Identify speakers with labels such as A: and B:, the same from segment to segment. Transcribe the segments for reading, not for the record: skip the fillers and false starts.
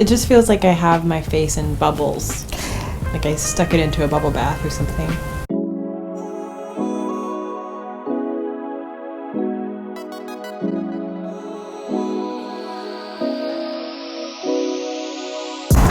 A: It just feels like I have my face in bubbles. Like I stuck it into a bubble bath or something.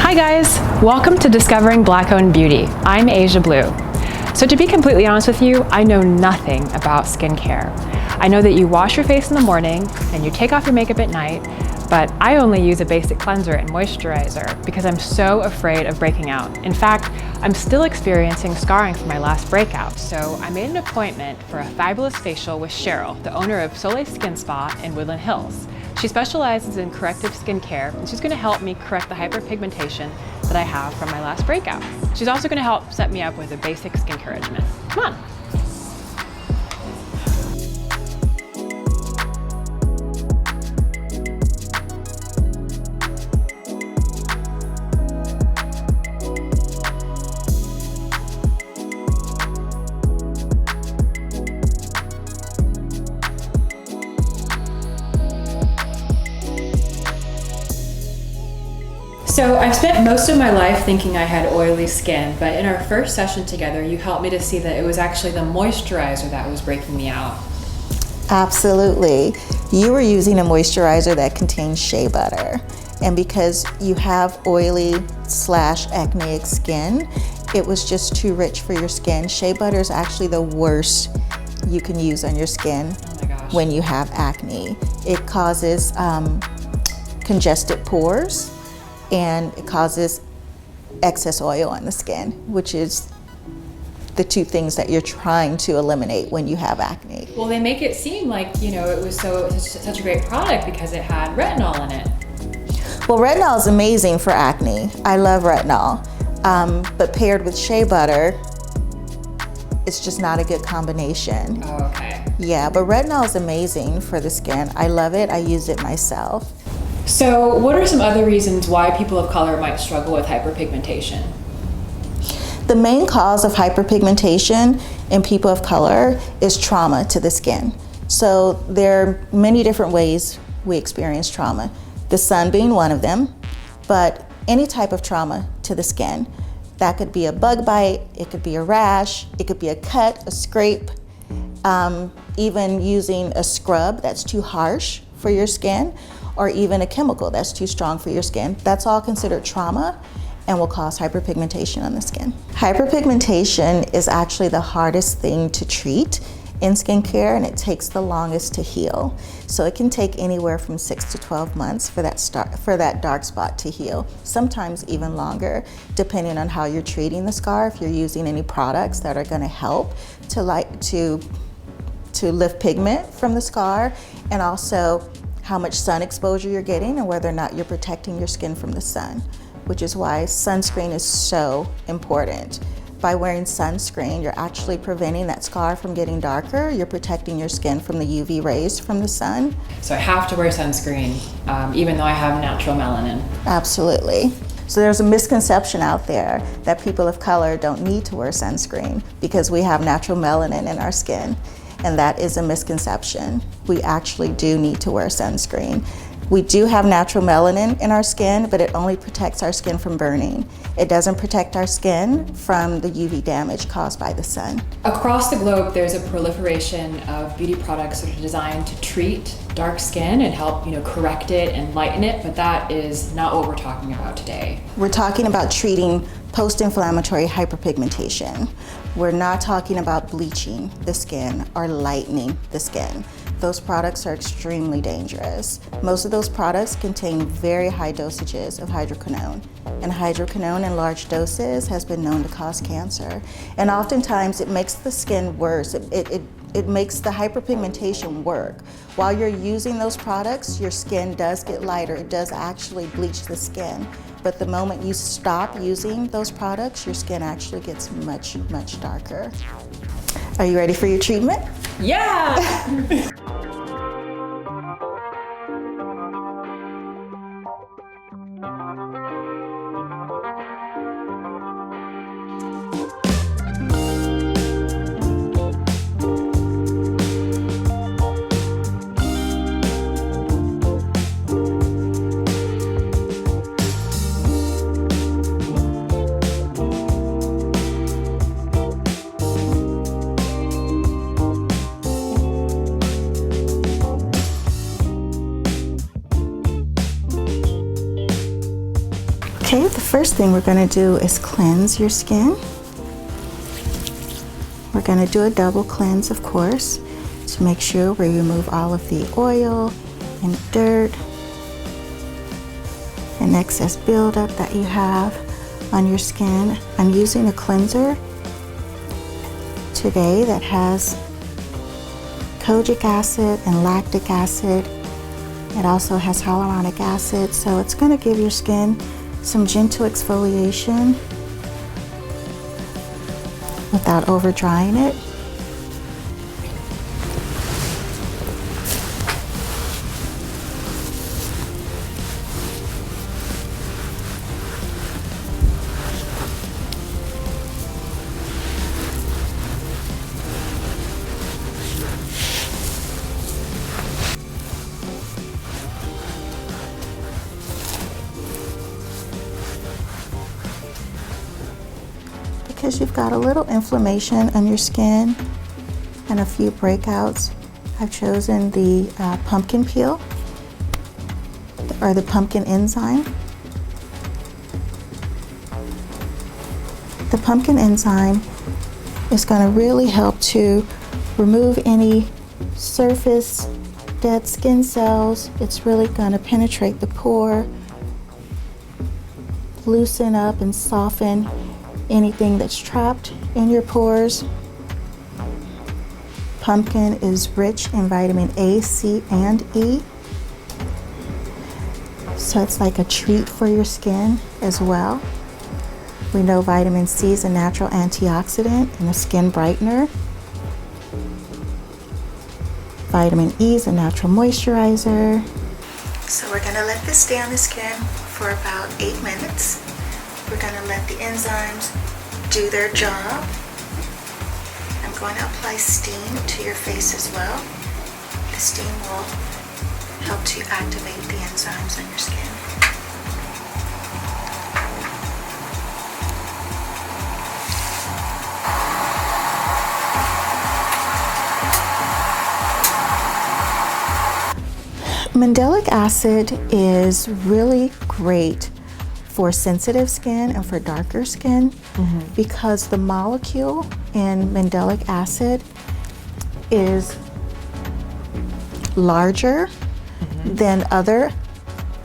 B: Hi guys, welcome to Discovering Black-Owned Beauty. I'm Asia Blue. So to be completely honest with you, I know nothing about skincare. I know that you wash your face in the morning and you take off your makeup at night, but I only use a basic cleanser and moisturizer because I'm so afraid of breaking out. In fact, I'm still experiencing scarring from my last breakout, so I made an appointment for a fabulous facial with Cheryl, the owner of Soulé Skin Spa in Woodland Hills. She specializes in corrective skincare, and she's going to help me correct the hyperpigmentation that I have from my last breakout. She's also going to help set me up with a basic skincare regimen. Come on. So I've spent most of my life thinking I had oily skin, but in our first session together, you helped me to see that it was actually the moisturizer that was breaking me out.
C: Absolutely. You were using a moisturizer that contains shea butter. And because you have oily / acneic skin, it was just too rich for your skin. Shea butter is actually the worst you can use on your skin when you have acne. It causes congested pores, and it causes excess oil on the skin, which is the two things that you're trying to eliminate when you have acne.
B: Well, they make it seem like, you know, it was such a great product because it had retinol in it.
C: Well, retinol is amazing for acne. I love retinol, but paired with shea butter, it's just not a good combination.
B: Oh, okay.
C: Yeah, but retinol is amazing for the skin. I love it, I use it myself.
B: So what are some other reasons why people of color might struggle with hyperpigmentation?
C: The main cause of hyperpigmentation in people of color is trauma to the skin. So there are many different ways we experience trauma. The sun being one of them, but any type of trauma to the skin. That could be a bug bite, it could be a rash, it could be a cut, a scrape, even using a scrub that's too harsh for your skin, or even a chemical that's too strong for your skin. That's all considered trauma and will cause hyperpigmentation on the skin. Hyperpigmentation is actually the hardest thing to treat in skincare, and it takes the longest to heal. So it can take anywhere from 6 to 12 months for that dark spot to heal, sometimes even longer, depending on how you're treating the scar, if you're using any products that are gonna help to lift pigment from the scar, and also how much sun exposure you're getting and whether or not you're protecting your skin from the sun, which is why sunscreen is so important. By wearing sunscreen, you're actually preventing that scar from getting darker. You're protecting your skin from the UV rays from the sun.
B: So I have to wear sunscreen, even though I have natural melanin.
C: Absolutely. So there's a misconception out there that people of color don't need to wear sunscreen because we have natural melanin in our skin. And that is a misconception. We actually do need to wear sunscreen. We do have natural melanin in our skin, but it only protects our skin from burning. It doesn't protect our skin from the UV damage caused by the sun.
B: Across the globe, there's a proliferation of beauty products that are designed to treat dark skin and help, correct it and lighten it, but that is not what we're talking about today.
C: We're talking about treating post-inflammatory hyperpigmentation. We're not talking about bleaching the skin or lightening the skin. Those products are extremely dangerous. Most of those products contain very high dosages of hydroquinone, and hydroquinone in large doses has been known to cause cancer. And oftentimes it makes the skin worse. It makes the hyperpigmentation work. While you're using those products, your skin does get lighter. It does actually bleach the skin. But the moment you stop using those products, your skin actually gets much, much darker. Are you ready for your treatment?
B: Yeah!
C: Okay, the first thing we're going to do is cleanse your skin. We're going to do a double cleanse, of course, to make sure we remove all of the oil and dirt and excess buildup that you have on your skin. I'm using a cleanser today that has kojic acid and lactic acid. It also has hyaluronic acid, so it's going to give your skin some gentle exfoliation without over drying it. Because you've got a little inflammation on your skin and a few breakouts, I've chosen the pumpkin peel or the pumpkin enzyme. The pumpkin enzyme is going to really help to remove any surface dead skin cells. It's really going to penetrate the pore, loosen up and soften anything that's trapped in your pores. Pumpkin is rich in vitamin A, C, and E. So it's like a treat for your skin as well. We know vitamin C is a natural antioxidant and a skin brightener. Vitamin E is a natural moisturizer. So we're gonna let this stay on the skin for about 8 minutes. We're going to let the enzymes do their job. I'm going to apply steam to your face as well. The steam will help to activate the enzymes on your skin. Mandelic acid is really great for sensitive skin and for darker skin because the molecule in mandelic acid is larger than other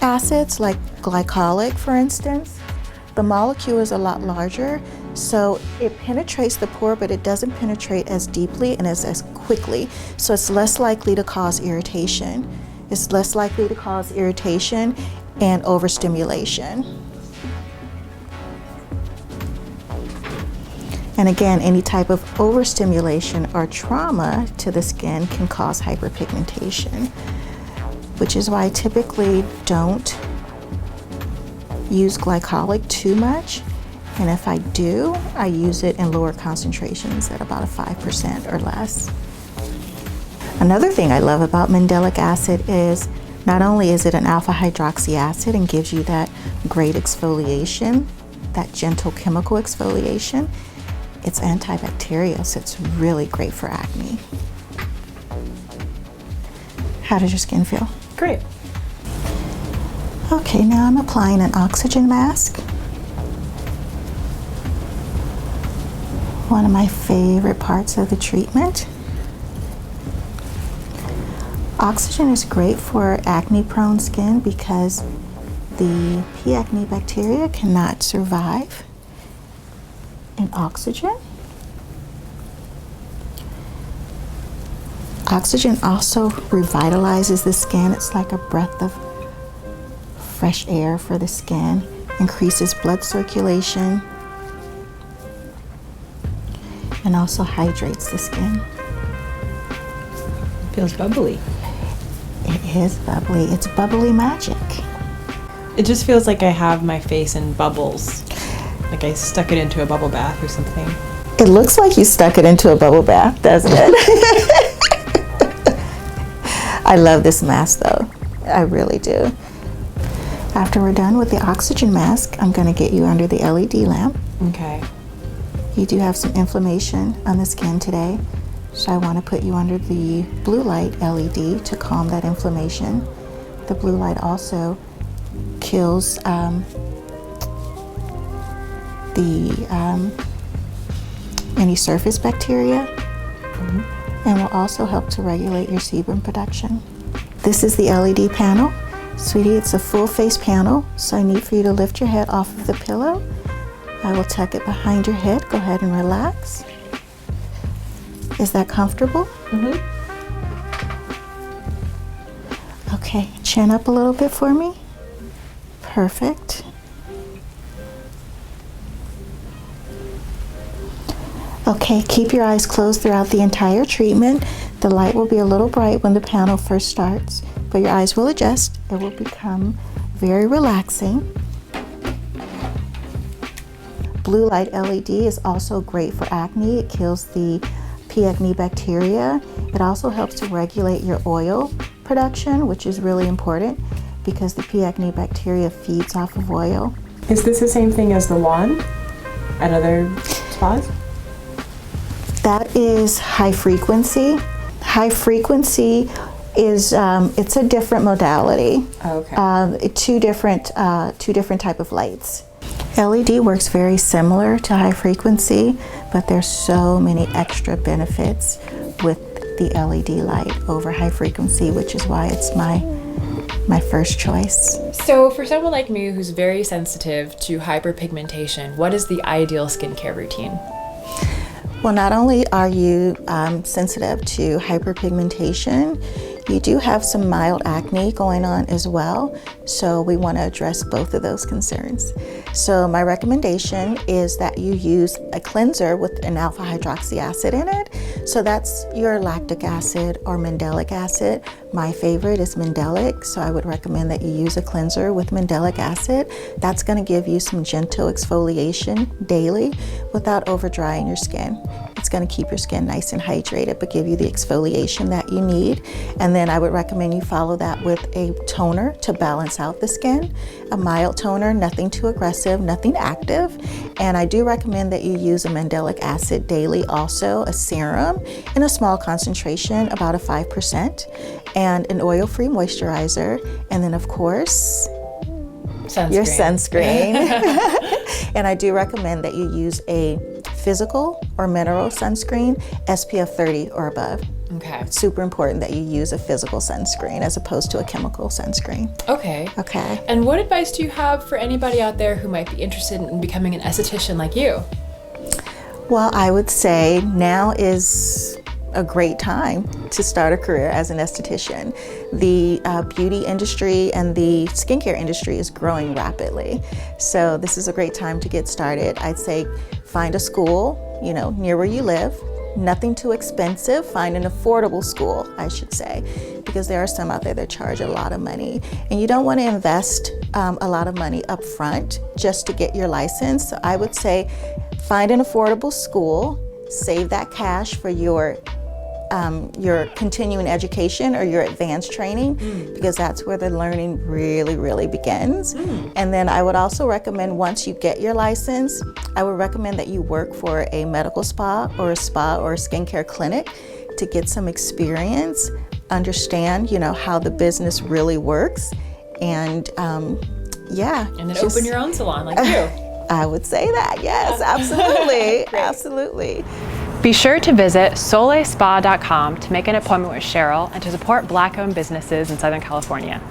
C: acids like glycolic, for instance. The molecule is a lot larger, so it penetrates the pore, but it doesn't penetrate as deeply and as quickly, so it's less likely to cause irritation. It's less likely to cause irritation and overstimulation. And again, any type of overstimulation or trauma to the skin can cause hyperpigmentation, which is why I typically don't use glycolic too much. And if I do, I use it in lower concentrations at about a 5% or less. Another thing I love about mandelic acid is not only is it an alpha hydroxy acid and gives you that great exfoliation, that gentle chemical exfoliation, it's antibacterial, so it's really great for acne. How does your skin feel?
A: Great.
C: Okay, now I'm applying an oxygen mask. One of my favorite parts of the treatment. Oxygen is great for acne-prone skin because the P. acne bacteria cannot survive in oxygen. Oxygen also revitalizes the skin. It's like a breath of fresh air for the skin, increases blood circulation, and also hydrates the skin.
A: Feels bubbly.
C: It is bubbly. It's bubbly magic.
A: It just feels like I have my face in bubbles. Like I stuck it into a bubble bath or something.
C: It looks like you stuck it into a bubble bath, doesn't it? I love this mask though. I really do. After we're done with the oxygen mask, I'm going to get you under the LED lamp.
A: Okay.
C: You do have some inflammation on the skin today, so I want to put you under the blue light LED to calm that inflammation. The blue light also kills any surface bacteria, and will also help to regulate your sebum production. This is the LED panel. Sweetie, it's a full face panel, so I need for you to lift your head off of the pillow. I will tuck it behind your head. Go ahead and relax. Is that comfortable? Okay, chin up a little bit for me. Perfect. Okay, keep your eyes closed throughout the entire treatment. The light will be a little bright when the panel first starts, but your eyes will adjust. It will become very relaxing. Blue light LED is also great for acne. It kills the P. acne bacteria. It also helps to regulate your oil production, which is really important because the P. acne bacteria feeds off of oil.
A: Is this the same thing as the wand at other spas?
C: That is high frequency. High frequency is it's a different modality.
A: Okay.
C: Two different type of lights. LED works very similar to high frequency, but there's so many extra benefits with the LED light over high frequency, which is why it's my first choice.
B: So for someone like me who's very sensitive to hyperpigmentation, what is the ideal skincare routine?
C: Well, not only are you sensitive to hyperpigmentation, you do have some mild acne going on as well, so we want to address both of those concerns. So my recommendation is that you use a cleanser with an alpha hydroxy acid in it. So that's your lactic acid or mandelic acid. My favorite is mandelic, so I would recommend that you use a cleanser with mandelic acid. That's going to give you some gentle exfoliation daily without over drying your skin. It's going to keep your skin nice and hydrated, but give you the exfoliation that you need. And then I would recommend you follow that with a toner to balance out the skin. A mild toner, nothing too aggressive, nothing active. And I do recommend that you use a mandelic acid daily, also a serum in a small concentration, about a 5%, and an oil-free moisturizer. And then of course, your sunscreen. And I do recommend that you use a physical or mineral sunscreen, SPF 30 or above.
B: Okay.
C: It's super important that you use a physical sunscreen as opposed to a chemical sunscreen.
B: Okay.
C: Okay.
B: And what advice do you have for anybody out there who might be interested in becoming an esthetician like you?
C: Well, I would say now is a great time to start a career as an esthetician. The beauty industry and the skincare industry is growing rapidly. So this is a great time to get started. I'd say find a school, near where you live. Nothing too expensive. Find an affordable school, I should say, because there are some out there that charge a lot of money. And you don't want to invest a lot of money up front just to get your license. So I would say find an affordable school, save that cash for your continuing education or your advanced training, because that's where the learning really begins. And then I would also recommend, once you get your license, I would recommend that you work for a medical spa or a skincare clinic to get some experience, understand, how the business really works, and
B: And then open your own salon like you.
C: I would say that, yes, absolutely, absolutely.
B: Be sure to visit soulespa.com to make an appointment with Cheryl and to support Black-owned businesses in Southern California.